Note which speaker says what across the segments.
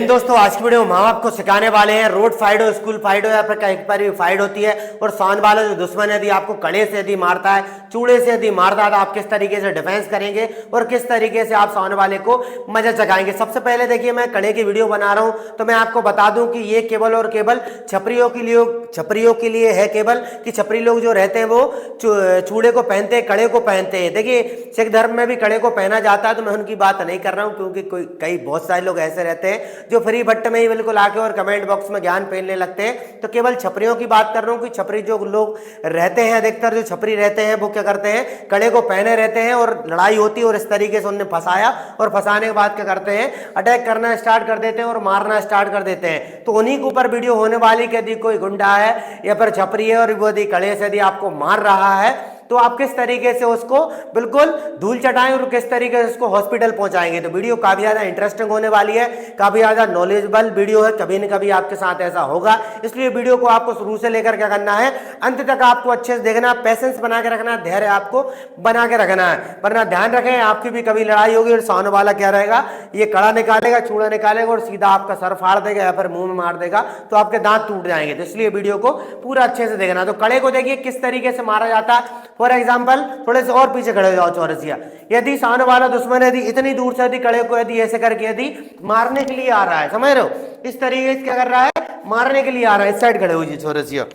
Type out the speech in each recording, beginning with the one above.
Speaker 1: हिंद दोस्तों, आज की वीडियो में हम आपको सिखाने वाले हैं रोड फाइट हो, स्कूल फाइट हो या फिर कहीं पर भी फाइट होती है और सामने वाला जो दुश्मन यदि आपको कड़े से यदि मारता है, चूड़े से यदि मारता है तो आप किस तरीके से डिफेंस करेंगे और किस तरीके से आप सामने वाले को मजा चखाएंगे। सबसे पहले देखिए, मैं कड़े की वीडियो बना रहा हूं तो मैं आपको बता दूं कि ये केवल और केवल छपरियों के लिए है, केवल कि छपरी लोग जो रहते हैं वो चूड़े को पहनते हैं, कड़े को पहनते हैं। देखिए, सिख धर्म में भी कड़े को पहना जाता है, तो मैं उनकी बात नहीं कर रहा हूं क्योंकि बहुत सारे लोग ऐसे रहते हैं जो फ्री बट्ट में ही बिल्कुल आके और कमेंट बॉक्स में ज्ञान फैलने लगते हैं। तो केवल छपरियों की बात कर रहा हूं कि छपरी जो लोग रहते हैं, अधिकतर जो छपरी रहते हैं वो क्या करते हैं, कड़े को पहने रहते हैं और लड़ाई होती है और इस तरीके से उन्हें फंसाया और फंसाने के बाद क्या करते हैं, अटैक करना स्टार्ट कर देते हैं और मारना स्टार्ट कर देते हैं। तो उन्हीं के ऊपर वीडियो होने वाली कि यदि कोई गुंडा है या फिर छपरी है और वो यदि कड़े से यदि आपको मार रहा है तो आप किस तरीके से उसको बिल्कुल धूल चटाएं और किस तरीके से उसको हॉस्पिटल पहुंचाएंगे। तो वीडियो काफी ज्यादा इंटरेस्टिंग होने वाली है, काफी ज्यादा नॉलेजेबल वीडियो है। कभी न कभी आपके साथ ऐसा होगा, इसलिए वीडियो को आपको शुरू से लेकर क्या करना है, अंत तक आपको अच्छे से देखना, पैसेंस बना के रखना, धैर्य आपको बना के रखना है। वरना ध्यान रखें, आपकी भी कभी लड़ाई होगी और सामने वाला क्या रहेगा, ये कड़ा निकालेगा, चूड़ा निकालेगा और सीधा आपका सर फाड़ देगा या फिर मुंह में मार देगा, तो आपके दांत टूट जाएंगे। तो इसलिए वीडियो को पूरा अच्छे से देखना। तो कड़े को देखिए किस तरीके से मारा जाता है। फॉर एग्जाम्पल, थोड़े से और पीछे खड़े हो जाओ चौरसिया। यदि सामने वाला दुश्मन यदि इतनी दूर से यदि कड़े को यदि ऐसे करके यदि मारने के लिए आ रहा है, समझ रहे हो, इस तरीके से क्या कर रहा है, मारने के लिए आ रहा है, इस साइड खड़े हो जी चौरसिया,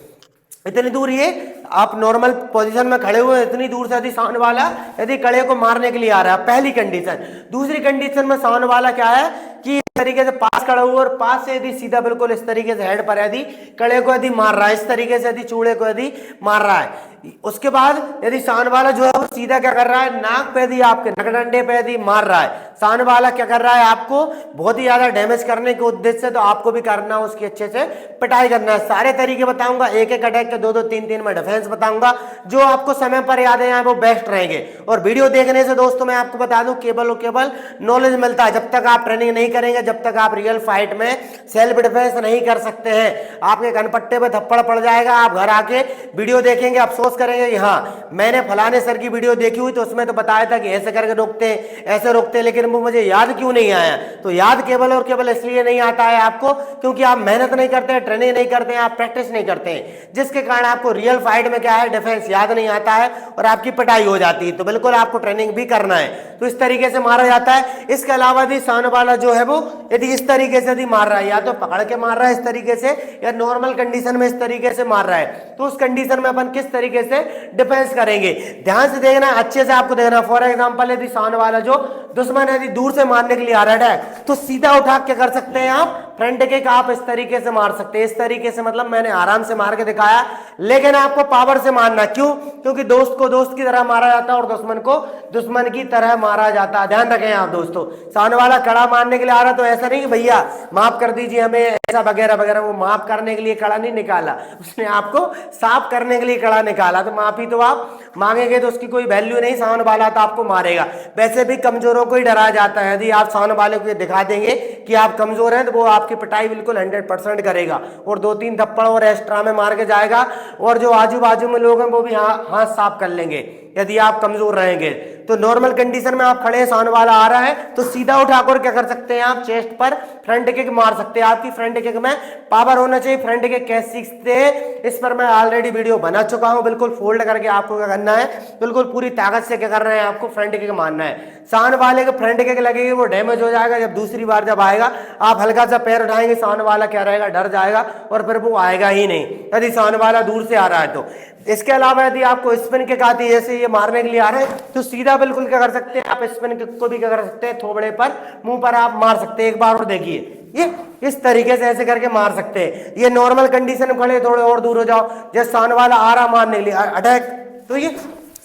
Speaker 1: इतनी दूर ये आप नॉर्मल पोजीशन में खड़े हुए, इतनी दूर से यदि सामने वाला यदि कड़े को मारने के लिए आ रहा है, पहली कंडीशन। दूसरी कंडीशन में सामने वाला क्या है कि इस तरीके से पास खड़ा हुआ और पास से यदि सीधा बिल्कुल इस तरीके से हेड पर यदि कड़े को यदि मार रहा है, इस तरीके से यदि चूड़े को यदि मार रहा है, उसके बाद यदि सामने वाला जो है वो सीधा क्या कर रहा है, नाक पे यदि आपके नकडंडे पे यदि मार रहा है, सामने वाला क्या कर रहा है, आपको बहुत ही ज्यादा डैमेज करने के उद्देश्य से, तो आपको भी करना है, उसकी अच्छे से पिटाई करना है। सारे तरीके बताऊंगा, एक एक अटैक के दो दो तीन तीन में डिफेंस बताऊंगा, जो आपको समय पर याद है वो बेस्ट रहेंगे। और वीडियो देखने से दोस्तों मैं आपको बता दूं, केवल और केवल नॉलेज मिलता है। जब तक आप ट्रेनिंग नहीं करेंगे, जब तक आप रियल फाइट में सेल्फ डिफेंस नहीं कर सकते हैं, आपके कनपट्टे पे थप्पड़ पड़ जाएगा, आप घर आके वीडियो देखेंगे, अफसोस करेंगे कि हाँ मैंने फलाने सर की वीडियो देखी हुई तो उसमें तो बताया था कि ऐसे करके रोकते हैं, ऐसे रोकते हैं, लेकिन वो मुझे याद क्यों नहीं आया। तो याद केवल और केवल इसलिए नहीं आता है आपको क्योंकि आप मेहनत नहीं करते हैं, ट्रेनिंग नहीं करते हैं, आप प्रैक्टिस नहीं करते हैं, जिसके कारण आपको रियल फाइट में क्या है, डिफेंस याद नहीं आता है और आपकी पिटाई हो जाती है। तो बिल्कुल आपको ट्रेनिंग भी करना है। तो इस तरीके से मारा जाता है। इसके अलावा यदि सामने वाला जो है वो यदि इस तरीके से यदि मार रहा है, या तो पकड़ के मार रहा है इस तरीके से, या नॉर्मल कंडीशन में इस तरीके से मार रहा है, तो उस कंडीशन में अपन किस तरीके से डिफेंस करेंगे, ध्यान से देखना, अच्छे से आपको देखना। फॉर एग्जांपल, यदि सामने वाला जो दुश्मन यदि दूर से मारने के लिए आ रहा है तो सीधा उठा क्या कर सकते हैं आप, फ्रंट किक आप इस तरीके से मार सकते हैं। इस तरीके से मतलब मैंने आराम से मार के दिखाया, लेकिन आपको पावर से मारना। क्यों? क्योंकि दोस्त को दोस्त की तरह मारा जाता है और दुश्मन को दुश्मन की तरह मारा जाता है। ध्यान रखें आप दोस्तों, सामने वाला कड़ा मारने के लिए आ रहा तो ऐसा नहीं कि भैया माफ कर दीजिए हमें ऐसा वगैरह वगैरह, वो माफ करने के लिए कड़ा नहीं निकाला, उसने आपको साफ करने के लिए कड़ा निकाला। तो माफी तो आप मांगेंगे तो उसकी कोई वैल्यू नहीं, सामने वाला तो आपको मारेगा। वैसे भी कमजोरों को ही डराया जाता है। यदि आप सामने वाले को ये दिखा देंगे कि आप कमजोर हैं तो वो आपकी पिटाई बिल्कुल 100% करेगा और दो तीन थप्पड़ और एक्स्ट्रा में मार के जाएगा, और जो आजू बाजू में लोग हैं वो भी हाथ साफ कर लेंगे यदि आप कमजोर रहेंगे। तो नॉर्मल कंडीशन में आप खड़े हैं, सामने वाला आ रहा है तो सीधा उठाकर क्या कर सकते हैं, आप चेस्ट पर फ्रंट किक मार सकते हैं। आपकी फ्रंट किक में पावर होना चाहिए। फ्रंट किक कैसे सीखते हैं इस पर मैं ऑलरेडी वीडियो बना चुका हूं। बिल्कुल फोल्ड करके आपको क्या करना है, बिल्कुल पूरी ताकत से क्या करना है, आपको फ्रंट किक मारना है। सामने वाले को फ्रंट किक लगेगी, वो डैमेज हो जाएगा। जब दूसरी बार जब आएगा आप हल्का सा पैर उठाएंगे, सामने वाला क्या रहेगा, डर जाएगा और फिर वो आएगा ही नहीं यदि सामने वाला दूर से आ रहा है तो। इसके अलावा यदि आपको स्पिन किक आती है, जैसे ये मारने के लिए आ रहे हैं, तो सीधा बिल्कुल क्या कर सकते हैं, आप स्पिन किक को भी क्या कर सकते हैं, थोबड़े पर मुंह पर आप मार सकते हैं। एक बार और देखिए, ये इस तरीके से ऐसे करके मार सकते हैं। ये नॉर्मल कंडीशन में खड़े, थोड़े और दूर हो जाओ, जैसे सामने वाला आ रहा मारने के लिए अटैक, तो ये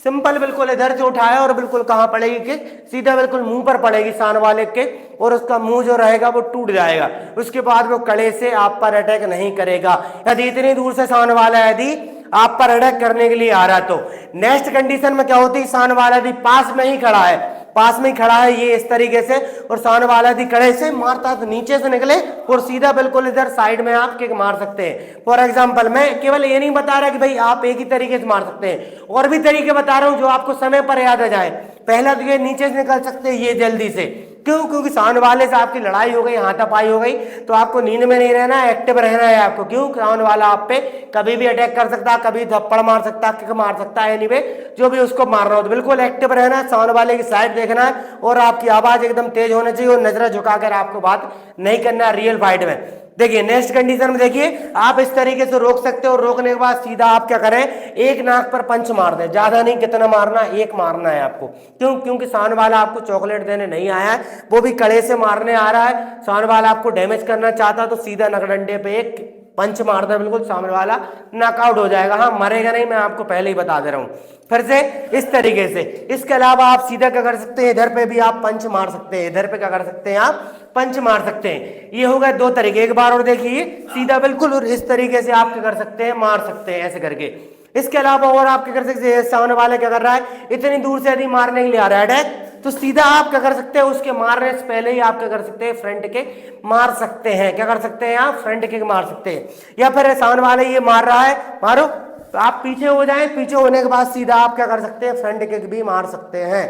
Speaker 1: सिंपल बिल्कुल इधर से उठाया और बिल्कुल कहां पड़ेगी कि सीधा बिल्कुल मुंह पर पड़ेगी सामने वाले के, और उसका मुंह जो रहेगा वो टूट जाएगा। उसके बाद वो कड़े से आप पर अटैक नहीं करेगा। यदि इतनी दूर से सामने वाला यदि आप पर अटैक करने के लिए आ रहा है तो नेक्स्ट कंडीशन में क्या होती है, सामने वाला यदि पास में ही खड़ा है, पास में ही खड़ा है ये इस तरीके से, और सामने वाला यदि कड़े से मारता तो नीचे से निकले और सीधा बिल्कुल इधर साइड में आप किक मार सकते हैं। फॉर एग्जांपल, मैं केवल ये नहीं बता रहा कि भाई आप एक ही तरीके से मार सकते हैं, और भी तरीके बता रहा हूं जो आपको समय पर याद आ जाए। पहला तो ये नीचे से निकल सकते हैं ये जल्दी से, क्यों? क्योंकि सामने वाले से आपकी लड़ाई हो गई, हाथापाई हो गई, तो आपको नींद में नहीं रहना है, एक्टिव रहना है आपको। क्यों? सामने वाला आप पे कभी भी अटैक कर सकता है, कभी थप्पड़ मार सकता है, किक मार सकता है, एनीवे जो भी उसको मारना हो, तो बिल्कुल एक्टिव रहना है, सामने वाले की साइड देखना है और आपकी आवाज एकदम तेज होनी चाहिए और नजर झुकाकर आपको बात नहीं करना है रियल फाइट में। देखिए नेक्स्ट कंडीशन में देखिए, आप इस तरीके से रोक सकते हो, रोकने के बाद सीधा आप क्या करें, एक नाक पर पंच मार दें, ज्यादा नहीं, कितना मारना, एक मारना है आपको। क्यों? क्योंकि सामने वाला आपको चॉकलेट देने नहीं आया है, वो भी कड़े से मारने आ रहा है, सामने वाला आपको डैमेज करना चाहता, तो सीधा नकडंडे पे एक पंच मार दे, बिल्कुल सामने वाला नॉकआउट हो जाएगा। हाँ, मरेगा नहीं, मैं आपको पहले ही बता दे रहा हूं। फिर से इस तरीके से, इसके अलावा आप सीधा क्या कर सकते हैं, इधर पे भी आप पंच मार सकते हैं, इधर पे क्या कर सकते हैं, आप पंच मार सकते हैं। ये हो गए दो तरीके। एक बार और देखिए, सीधा बिल्कुल और इस तरीके से आप क्या कर सकते हैं, मार सकते हैं ऐसे करके। इसके अलावा और आप क्या कर सकते हैं, सामने वाला क्या कर रहा है, इतनी दूर से यदि मारने के लिए आ रहा है अटैक, तो सीधा आप क्या कर सकते हैं, उसके मारने से पहले ही आप क्या कर सकते हैं, फ्रंट किक मार सकते हैं। क्या कर सकते हैं आप, फ्रंट किक मार सकते हैं। या फिर सामने वाले ये मार रहा है, मारो, तो आप पीछे हो जाएं, पीछे होने के बाद सीधा आप क्या कर सकते हैं, फ्रंट किक भी मार सकते हैं।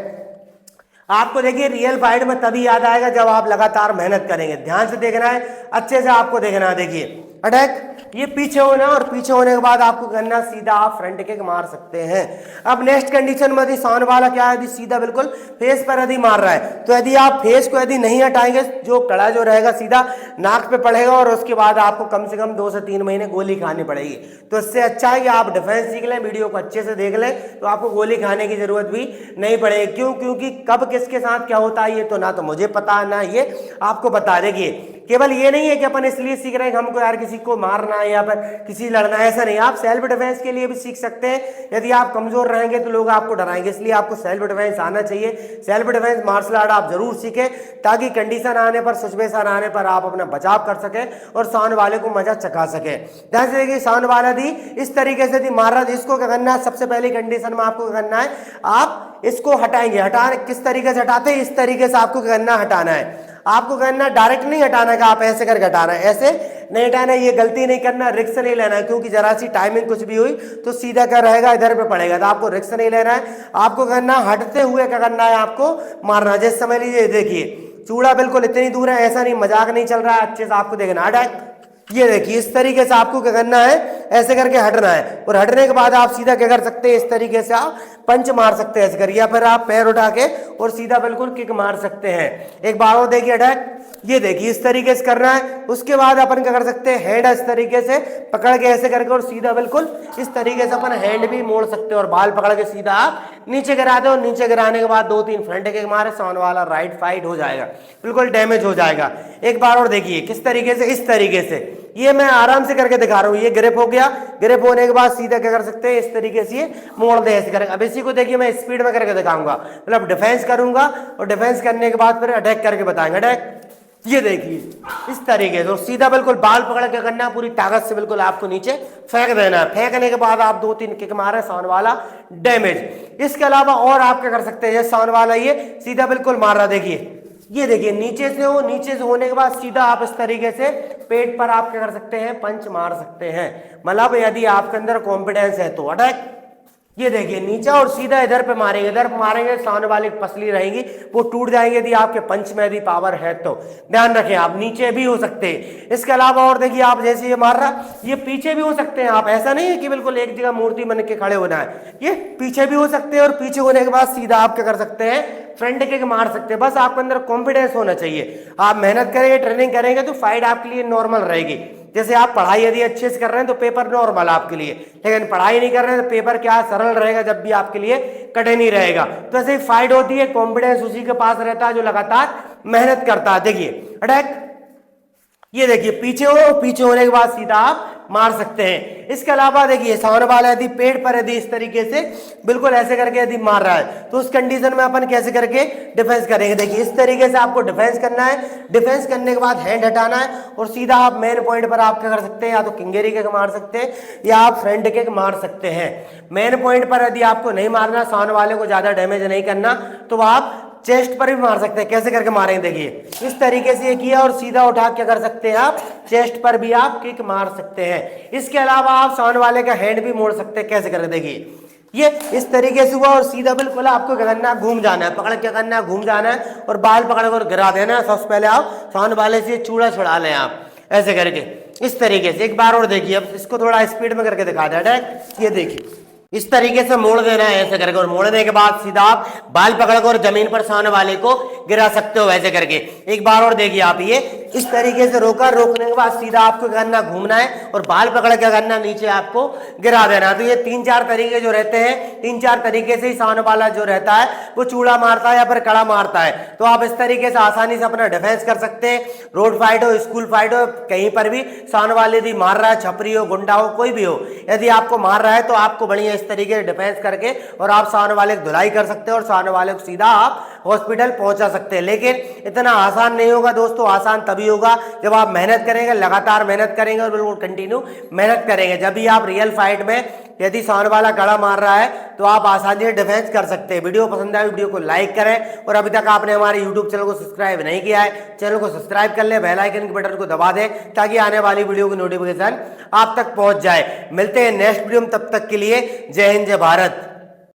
Speaker 1: आपको देखिए रियल फाइट में तभी याद आएगा जब आप लगातार मेहनत करेंगे। ध्यान से देखना है, अच्छे से आपको देखना है। देखिए अटैक, ये पीछे होना और पीछे होने के बाद आपको करना सीधा आप फ्रंट किक मार सकते हैं। अब नेक्स्ट कंडीशन में यदि सामने वाला क्या है, यदि सीधा बिल्कुल फेस पर यदि मार रहा है, तो यदि आप फेस को यदि नहीं हटाएंगे, जो कड़ा जो रहेगा सीधा नाक पे पड़ेगा और उसके बाद आपको कम से कम 2 से 3 महीने गोली खानी पड़ेगी। तो इससे अच्छा है कि आप डिफेंस सीख लें, वीडियो को अच्छे से देख लें, तो आपको गोली खाने की जरूरत भी नहीं पड़ेगी। क्यों? क्योंकि कब किसके साथ क्या होता है ये तो ना तो मुझे पता है ना ये आपको बता देगी। केवल ये नहीं है कि अपन इसलिए सीख रहे हैं कि हमको यार किसी को मारना है या फिर किसी लड़ना है, ऐसा नहीं। आप सेल्फ डिफेंस के लिए भी सीख सकते हैं। यदि आप कमजोर रहेंगे तो लोग आपको डराएंगे, इसलिए आपको सेल्फ डिफेंस आना चाहिए। सेल्फ डिफेंस मार्शल आर्ट आप जरूर सीखें, ताकि कंडीशन आने पर, सिचुएशन आने पर आप अपना बचाव कर सके और सामने वाले को मजा चखा सके। ध्यान से देखिए, सामने वाला दी इस तरीके से दी मार रहा था, इसको क्या करना है, सबसे पहली कंडीशन में आपको क्या करना है, आप इसको हटाएंगे। हटाने किस तरीके से हटाते हैं, इस तरीके से आपको क्या करना, हटाना है। आपको करना डायरेक्ट नहीं हटाना कि आप ऐसे करके हटाना है, ऐसे नहीं हटाना, ये गलती नहीं करना, रिस्क नहीं लेना है। क्योंकि जरा सी टाइमिंग कुछ भी हुई तो सीधा क्या रहेगा, इधर पे पड़ेगा। तो आपको रिस्क नहीं लेना है, आपको करना हटते हुए क्या करना है, आपको मारना। जैसे समझ लीजिए, देखिए चूड़ा बिल्कुल इतनी दूर है, ऐसा नहीं, मजाक नहीं चल रहा है, अच्छे से आपको देखना। अटैक, ये देखिए इस तरीके से आपको क्या करना है, ऐसे करके हटना है, और हटने के बाद आप सीधा क्या कर सकते हैं, इस तरीके से आप पंच मार सकते हैं ऐसे कर, या फिर आप पैर उठा के और सीधा बिल्कुल किक मार सकते हैं। एक बार और देखिए अटैक, ये देखिए इस तरीके से करना है। उसके बाद अपन क्या कर सकते हैं, हैंड इस तरीके से पकड़ के ऐसे करके और सीधा बिल्कुल इस तरीके से अपन हैंड भी मोड़ सकते हैं और बाल पकड़ के सीधा आप नीचे गिरा दो। नीचे गिराने के बाद 2-3 फ्रंट किक मारे, सामने वाला राइट फाइट हो जाएगा, बिल्कुल डैमेज हो जाएगा। एक बार और देखिए किस तरीके से, इस तरीके से, ये मैं आराम से करके दिखा रहा हूँ। ये ग्रिप हो गया, ग्रिप होने के बाद सीधा क्या कर सकते हैं, इस तरीके से ये मोड़ दे ऐसे करेंगे। अब इसी को देखिए मैं स्पीड में करके दिखाऊंगा, मतलब डिफेंस करूंगा और डिफेंस करने के बाद फिर अटैक करके बताएंगे। अटैक, ये देखिए इस तरीके से, और सीधा बिल्कुल बाल पकड़ के करना, पूरी ताकत से बिल्कुल आपको नीचे फेंक देना है। फेंकने के बाद आप 2-3 किक मारे, सामने वाला डैमेज। इसके अलावा और आप क्या कर सकते हैं, सामने वाला ये सीधा बिल्कुल मार रहा, देखिए ये देखिए नीचे से हो, नीचे से होने के बाद सीधा आप इस तरीके से पेट पर आप क्या कर सकते हैं, पंच मार सकते हैं। मतलब यदि आपके अंदर कॉन्फिडेंस है तो। अटैक, ये देखिए नीचे और सीधा इधर पे मारेंगे, इधर मारेंगे, सामने वाली पसली रहेगी वो टूट जाएंगे यदि आपके पंच में यदि पावर है तो। ध्यान रखें, आप नीचे भी हो सकते हैं। इसके अलावा और देखिए, आप जैसे ये मार रहा, ये पीछे भी हो सकते हैं आप, ऐसा नहीं है कि बिल्कुल एक जगह मूर्ति बन के खड़े होना है, ये पीछे भी हो सकते हैं और पीछे होने के बाद सीधा आप क्या कर सकते हैं, फ्रंट किक मार सकते हैं। बस आपके अंदर कॉन्फिडेंस होना चाहिए। आप मेहनत करेंगे, ट्रेनिंग करेंगे तो फाइट आपके लिए नॉर्मल रहेगी। जैसे आप पढ़ाई यदि अच्छे से कर रहे हैं तो पेपर नॉर्मल आपके लिए, लेकिन पढ़ाई नहीं कर रहे हैं तो पेपर क्या सरल रहेगा, जब भी आपके लिए कठिन ही रहेगा। तो ऐसे ही फाइट होती है, कॉन्फिडेंस उसी के पास रहता है जो लगातार मेहनत करता है। देखिए अटैक, ये देखिए पीछे हो, पीछे होने के बाद सीधा आप मार सकते हैं। इसके अलावा देखिए सामने वाला यदि पेट पर यदि इस तरीके से बिल्कुल ऐसे करके यदि मार रहा है तो उस कंडीशन में अपन कैसे करके डिफेंस करेंगे। देखिए इस तरीके से आपको डिफेंस करना है। डिफेंस करने के बाद हैंड हटाना है और सीधा आप मेन पॉइंट पर आप क्या कर सकते हैं, या तो किंगेरी किक मार सकते हैं या आप फ्रंट किक मार सकते हैं। मेन पॉइंट पर यदि आपको नहीं मारना, सामने वाले को ज्यादा डैमेज नहीं करना, तो आप चेस्ट पर भी मार सकते हैं। कैसे करके मारेंगे, देखिए इस तरीके से किया और सीधा उठा क्या कर सकते हैं, आप चेस्ट पर भी आप किक मार सकते हैं। इसके अलावा आप सामने वाले का हैंड भी मोड़ सकते हैं। कैसे करके, देखिए ये इस तरीके से हुआ और सीधा बिल्कुल आपको क्या करना है, घूम जाना है, पकड़ क्या करना है, घूम जाना है और बाल पकड़ कर गिरा देना है। सबसे पहले आप सामने वाले से चूड़ा छुड़ा लें आप ऐसे करके, इस तरीके से। एक बार और देखिए, अब इसको थोड़ा स्पीड में करके दिखा देना है। ये देखिए इस तरीके से मोड़ देना है ऐसे करके, और मोड़ने के बाद सीधा आप बाल पकड़कर जमीन पर सामने वाले को गिरा सकते हो ऐसे करके। एक बार और देखिए आप, ये इस तरीके से रोकने के बाद सीधा आपको करना घूमना है और बाल पकड़ के करना नीचे आपको गिरा देना। तो ये 3-4 तरीके जो रहते हैं, 3-4 तरीके से ही सामने वाला जो रहता है वो चूड़ा मारता है या फिर कड़ा मारता है। तो आप इस तरीके से आसानी से अपना डिफेंस कर सकते हैं। रोड फाइट हो, स्कूल फाइट हो, कहीं पर भी सामने वाले यदि मार रहा है, छपरी हो, गुंडा हो, कोई भी हो, यदि आपको मार रहा है तो आपको बढ़िया इस तरीके से डिफेंस करके और आप सामने वाले की धुलाई कर सकते हैं और सामने वाले को सीधा आप हॉस्पिटल पहुंचा सकते हैं। लेकिन इतना आसान नहीं होगा दोस्तों, आसान तभी होगा जब आप मेहनत करेंगे, लगातार मेहनत करेंगे और बिल्कुल कंटिन्यू मेहनत करेंगे। जब भी आप रियल फाइट में यदि सामने वाला कड़ा मार रहा है तो आप आसानी से डिफेंस कर सकते हैं। वीडियो पसंद आए वीडियो को लाइक करें और अभी तक आपने हमारे यूट्यूब चैनल को सब्सक्राइब नहीं किया है, चैनल को सब्सक्राइब कर ले, बेल आइकन के बटन को दबा दें ताकि आने वाली वीडियो की नोटिफिकेशन आप तक पहुंच जाए। मिलते हैं नेक्स्ट वीडियो में, तब तक के लिए जय हिंद जय भारत।